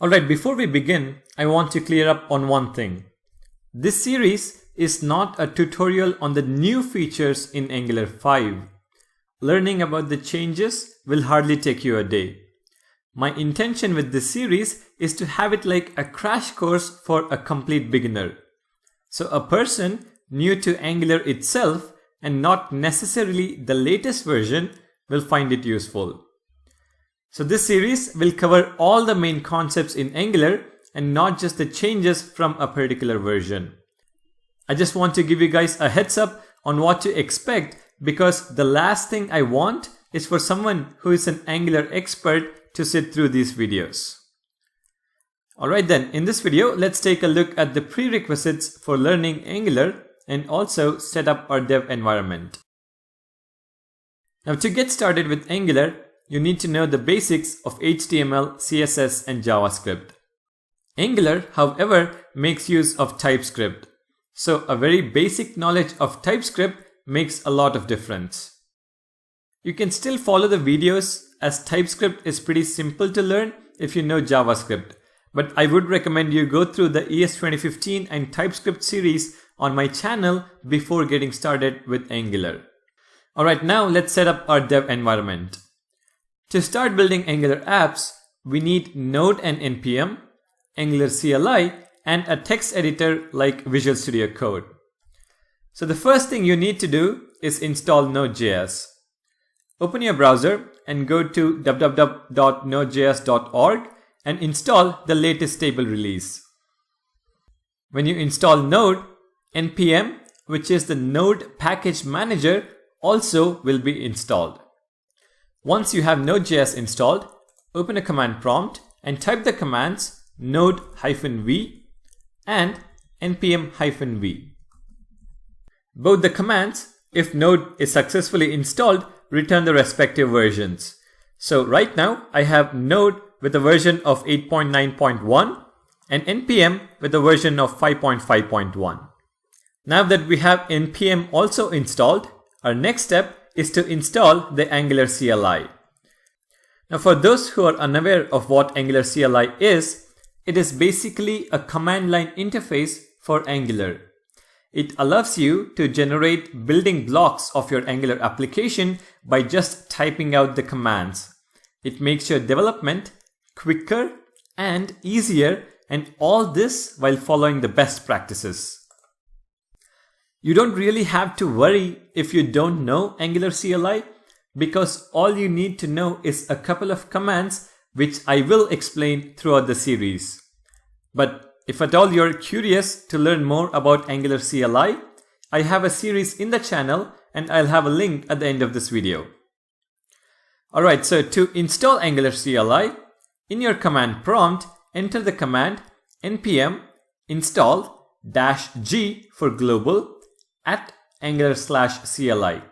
Alright, before we begin, I want to clear up on one thing. This series is not a tutorial on the new features in Angular 5. Learning about the changes will hardly take you a day. My intention with this series is to have it like a crash course for a complete beginner. So a person new to Angular itself and not necessarily the latest version will find it useful. So this series will cover all the main concepts in Angular and not just the changes from a particular version. I just want to give you guys a heads up on what to expect, because the last thing I want is for someone who is an Angular expert to sit through these videos. Alright then, in this video, let's take a look at the prerequisites for learning Angular and also set up our dev environment. Now to get started with Angular, you need to know the basics of HTML, CSS and JavaScript. Angular, however, makes use of TypeScript. So a very basic knowledge of TypeScript makes a lot of difference. You can still follow the videos as TypeScript is pretty simple to learn if you know JavaScript. But I would recommend you go through the ES 2015 and TypeScript series on my channel before getting started with Angular. Alright, now let's set up our dev environment. To start building Angular apps, we need Node and NPM, Angular CLI, and a text editor like Visual Studio Code. So the first thing you need to do is install Node.js. Open your browser and go to www.nodejs.org and install the latest stable release. When you install Node, NPM, which is the Node Package Manager, also will be installed. Once you have Node.js installed, open a command prompt and type the commands node-v and npm-v. Both the commands, if Node is successfully installed, return the respective versions. So right now I have Node with a version of 8.9.1 and npm with a version of 5.5.1. Now that we have npm also installed, our next step is to install the Angular CLI. Now for those who are unaware of what Angular CLI is, it is basically a command line interface for Angular. It allows you to generate building blocks of your Angular application by just typing out the commands. It makes your development quicker and easier, and all this while following the best practices. You don't really have to worry if you don't know Angular CLI, because all you need to know is a couple of commands which I will explain throughout the series. But if at all you're curious to learn more about Angular CLI, I have a series in the channel and I'll have a link at the end of this video. Alright, so to install Angular CLI, in your command prompt, enter the command npm install -g for global at angular/CLI.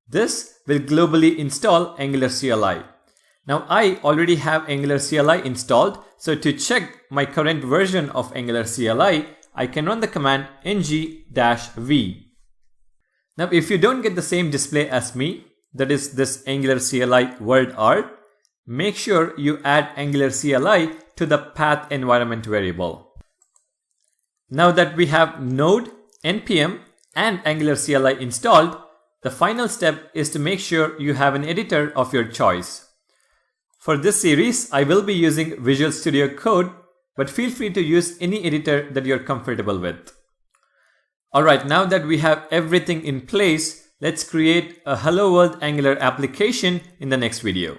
This will globally install Angular CLI. Now I already have Angular CLI installed, so to check my current version of Angular CLI, I can run the command ng-v. Now if you don't get the same display as me, that is this Angular CLI word art, make sure you add Angular CLI to the path environment variable. Now that we have Node, NPM, and Angular CLI installed, the final step is to make sure you have an editor of your choice. For this series, I will be using Visual Studio Code, but feel free to use any editor that you're comfortable with. Alright, now that we have everything in place, let's create a Hello World Angular application in the next video.